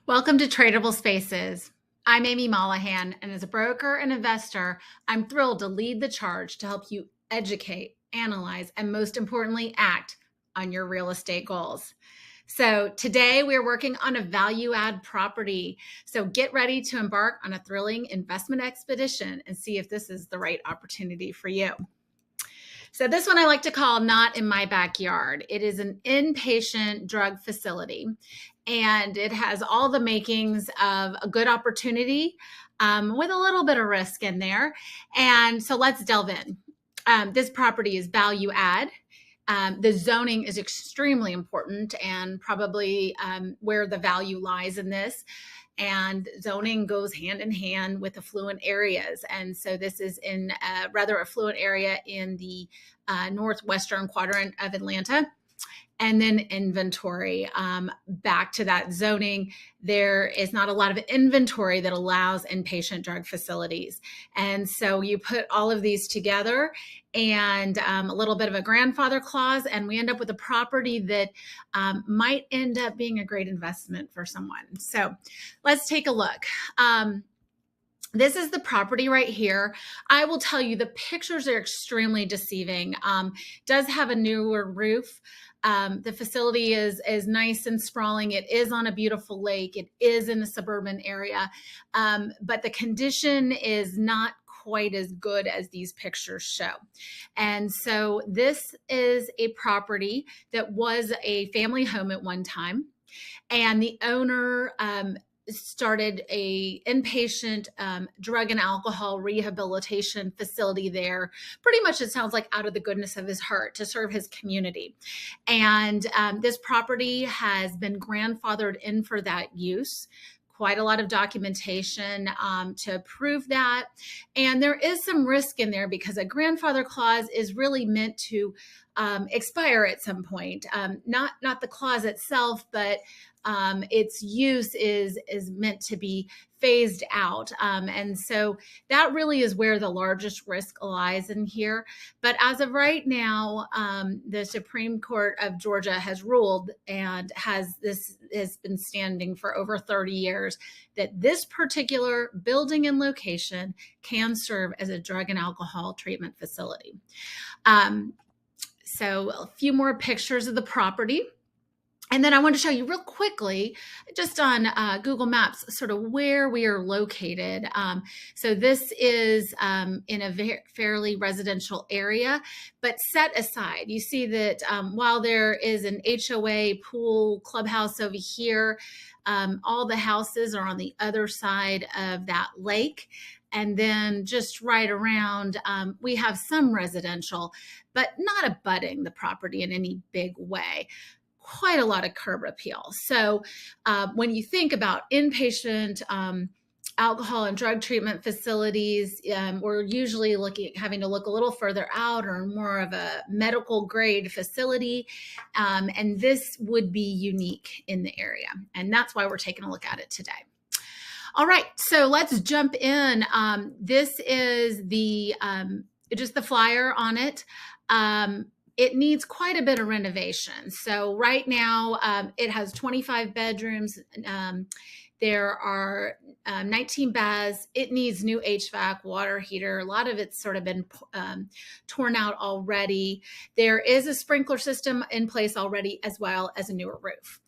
Welcome to Tradable Spaces. I'm Amy Mollohan, and as a broker and investor, I'm thrilled to lead the charge to help you educate, analyze, and most importantly, act on your real estate goals. So today we're working on a value add property. So get ready to embark on a thrilling investment expedition and see if this is the right opportunity for you. So this one I like to call Not in My Backyard. It is an inpatient drug facility, and it has all the makings of a good opportunity with a little bit of risk in there. And so let's delve in. This property is value add. The zoning is extremely important and probably where the value lies in this. And zoning goes hand in hand with affluent areas. And so this is in a rather affluent area in the northwestern quadrant of Atlanta. And then inventory. Back to that zoning, there is not a lot of inventory that allows inpatient drug facilities. And so you put all of these together and a little bit of a grandfather clause, and we end up with a property that might end up being a great investment for someone. So let's take a look. This is the property right here. I will tell you the pictures are extremely deceiving. Does have a newer roof. The facility is nice and sprawling. It is on a beautiful lake. It is in a suburban area, but the condition is not quite as good as these pictures show. And so this is a property that was a family home at one time, and the owner started a inpatient drug and alcohol rehabilitation facility there. Pretty much it sounds like out of the goodness of his heart to serve his community. And this property has been grandfathered in for that use. Quite a lot of documentation to prove that. And there is some risk in there because a grandfather clause is really meant to expire at some point. Not the clause itself, but its use is meant to be phased out. And so that really is where the largest risk lies in here. But as of right now, the Supreme Court of Georgia has ruled, and has been standing for over 30 years, that this particular building and location can serve as a drug and alcohol treatment facility. So a few more pictures of the property. And then I want to show you real quickly, just on Google Maps, sort of where we are located. So this is in a fairly residential area, but set aside. You see that while there is an HOA pool clubhouse over here, all the houses are on the other side of that lake. And then just right around, we have some residential, but not abutting the property in any big way. Quite a lot of curb repeals. So when you think about inpatient alcohol and drug treatment facilities, we're usually having to look a little further out or more of a medical grade facility. And this would be unique in the area. And that's why we're taking a look at it today. All right, so let's jump in. This is the just the flyer on it. It needs quite a bit of renovation. So right now it has 25 bedrooms. There are 19 baths. It needs new HVAC, water heater. A lot of it's sort of been torn out already. There is a sprinkler system in place already, as well as a newer roof.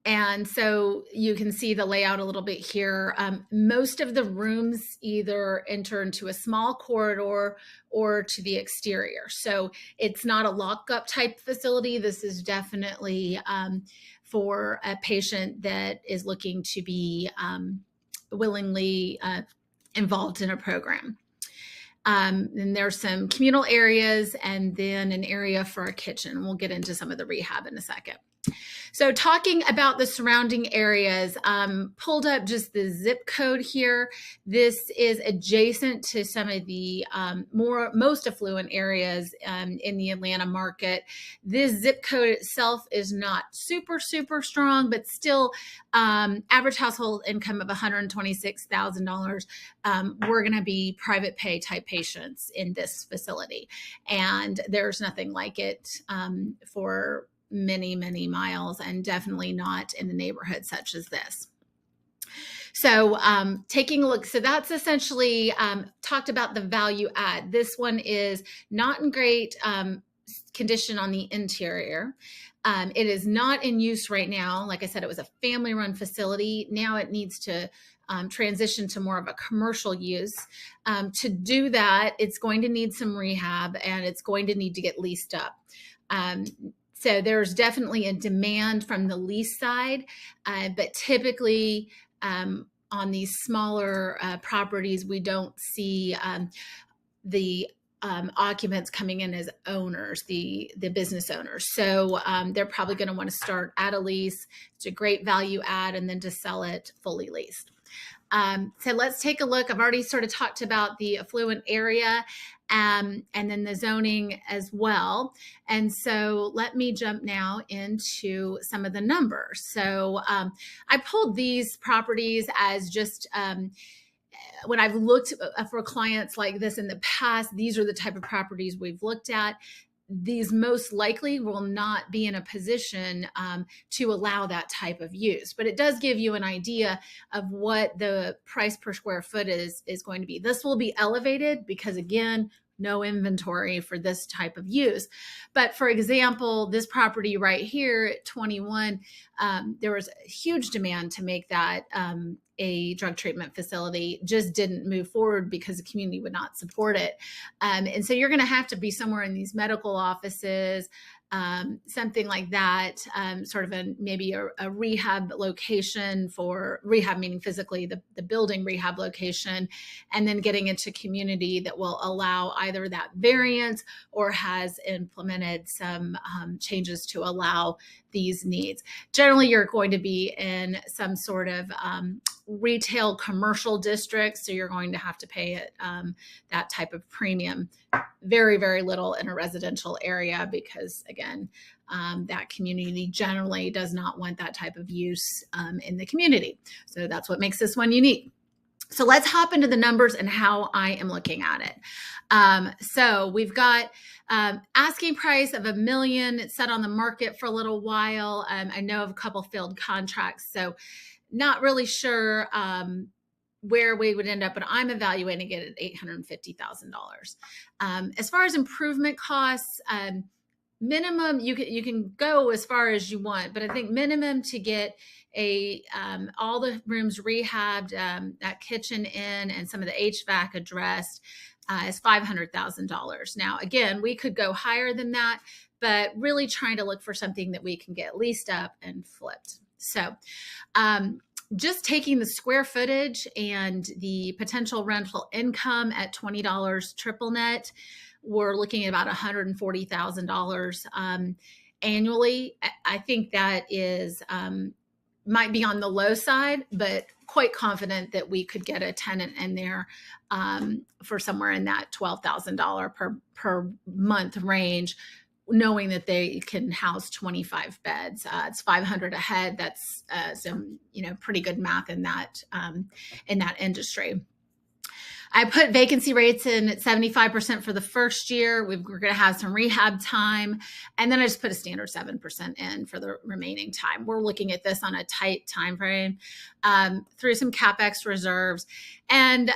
And so you can see the layout a little bit here. Most of the rooms either enter into a small corridor or to the exterior. So it's not a lockup type facility. This is definitely for a patient that is looking to be willingly involved in a program. And there's some communal areas and then an area for a kitchen. We'll get into some of the rehab in a second. So talking about the surrounding areas, pulled up just the zip code here. This is adjacent to some of the most affluent areas in the Atlanta market. This zip code itself is not super strong, but still average household income of $126,000. We're going to be private pay type patients in this facility. And there's nothing like it for many, many miles, and definitely not in the neighborhood such as this. So taking a look, so that's essentially talked about the value add. This one is not in great condition on the interior. It is not in use right now. Like I said, it was a family-run facility. Now it needs to transition to more of a commercial use. To do that, it's going to need some rehab, and it's going to need to get leased up. So there's definitely a demand from the lease side, but typically on these smaller properties, we don't see the occupants coming in as owners, the business owners. So they're probably going to want to start at a lease. It's a great value add, and then to sell it fully leased. So let's take a look. I've already sort of talked about the affluent area and then the zoning as well. And so let me jump now into some of the numbers. So I pulled these properties as just when I've looked for clients like this in the past, these are the type of properties we've looked at. These most likely will not be in a position to allow that type of use, but it does give you an idea of what the price per square foot is going to be. This will be elevated because, again, no inventory for this type of use. But for example, this property right here at 21, there was a huge demand to make that a drug treatment facility. Just didn't move forward because the community would not support it. And so you're going to have to be somewhere in these medical offices, something like that, sort of maybe a rehab location for rehab, meaning physically the building rehab location, and then getting into community that will allow either that variance or has implemented some changes to allow these needs. Generally, you're going to be in some sort of retail commercial district, so you're going to have to pay it that type of premium. Very, very little in a residential area because, again, that community generally does not want that type of use in the community. So that's what makes this one unique. So let's hop into the numbers and how I am looking at it. So we've got asking price of $1 million. It's set on the market for a little while. I know of a couple failed contracts, so not really sure where we would end up, but I'm evaluating it at $850,000. As far as improvement costs, minimum, you can go as far as you want, but I think minimum to get all the rooms rehabbed, that kitchen in, and some of the HVAC addressed is $500,000. Now, again, we could go higher than that, but really trying to look for something that we can get leased up and flipped. So just taking the square footage and the potential rental income at $20 triple net, we're looking at about $140,000 annually. I think that is might be on the low side, but quite confident that we could get a tenant in there for somewhere in that $12,000 per month range, knowing that they can house 25 beds. It's 500 a head. That's some pretty good math in that industry. I put vacancy rates in at 75% for the first year. We're going to have some rehab time. And then I just put a standard 7% in for the remaining time. We're looking at this on a tight time frame through some CapEx reserves, and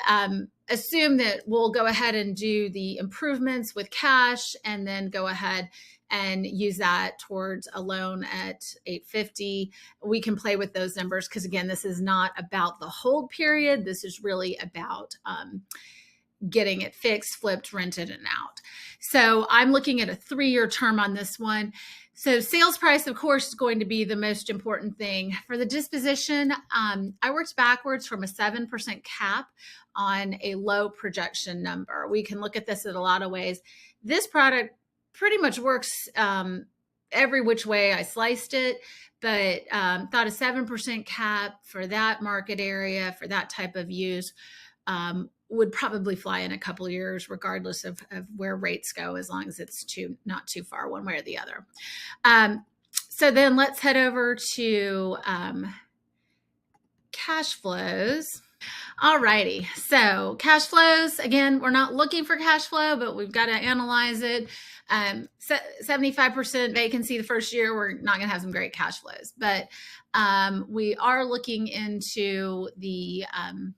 assume that we'll go ahead and do the improvements with cash and then go ahead and use that towards a loan at $850. We can play with those numbers because, again, this is not about the hold period. This is really about getting it fixed, flipped, rented, and out. So I'm looking at a 3-year term on this one. So sales price, of course, is going to be the most important thing. For the disposition, I worked backwards from a 7% cap on a low projection number. We can look at this in a lot of ways. This product pretty much works every which way I sliced it, but thought a 7% cap for that market area, for that type of use, would probably fly in a couple of years, regardless of where rates go, as long as it's not too far one way or the other. So then let's head over to cash flows. All righty. So cash flows, again, we're not looking for cash flow, but we've got to analyze it. 75% vacancy the first year, we're not going to have some great cash flows. But we are looking into in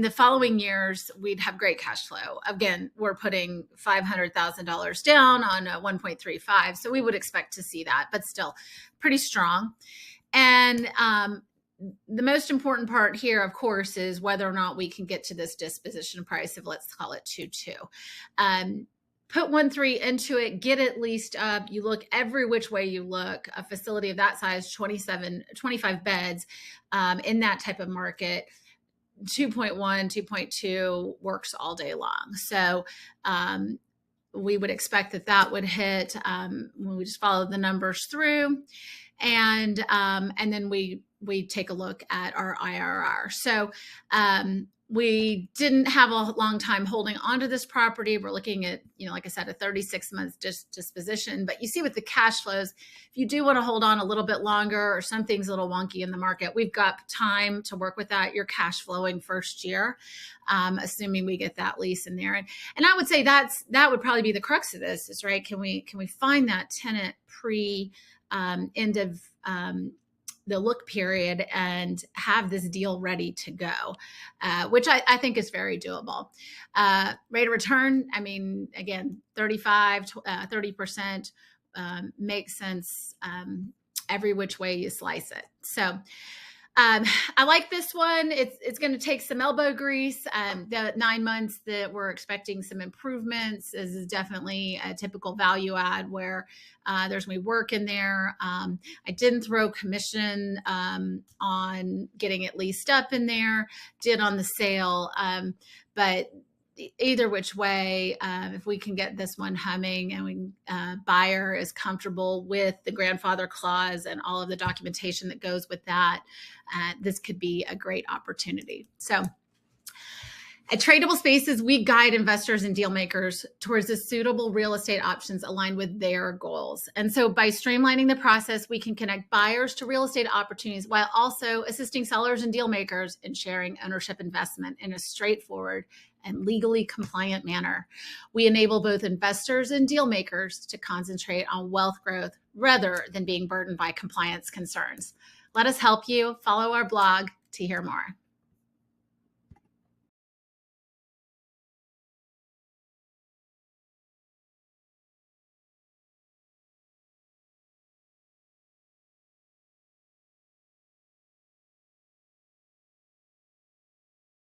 the following years, we'd have great cash flow. Again, we're putting $500,000 down on a 1.35. So we would expect to see that, but still pretty strong. And the most important part here, of course, is whether or not we can get to this disposition price of, let's call it 2.2. Put 1.3 into it, get it leased up. You look every which way you look, a facility of that size, 25 beds in that type of market, 2.1, 2.2 works all day long. So we would expect that would hit when we just follow the numbers through. And then we take a look at our IRR. So we didn't have a long time holding onto this property. We're looking at, like I said, a 36-month disposition. But you see with the cash flows, if you do want to hold on a little bit longer or something's a little wonky in the market, we've got time to work with that. You're cash flowing first year, assuming we get that lease in there. And I would say that would probably be the crux of this is, right, can we find that tenant pre end of the look period and have this deal ready to go, which I think is very doable. Rate of return, I mean, again, 30% makes sense every which way you slice it. So I like this one. It's going to take some elbow grease. The 9 months that we're expecting some improvements is definitely a typical value add where there's going to be work in there. I didn't throw commission on getting it leased up in there, did on the sale. But either which way, if we can get this one humming and buyer is comfortable with the grandfather clause and all of the documentation that goes with that, this could be a great opportunity. So at Tradable Spaces, we guide investors and deal makers towards the suitable real estate options aligned with their goals. And so by streamlining the process, we can connect buyers to real estate opportunities while also assisting sellers and deal makers in sharing ownership investment in a straightforward and legally compliant manner. We enable both investors and deal makers to concentrate on wealth growth rather than being burdened by compliance concerns. Let us help you. Follow our blog to hear more.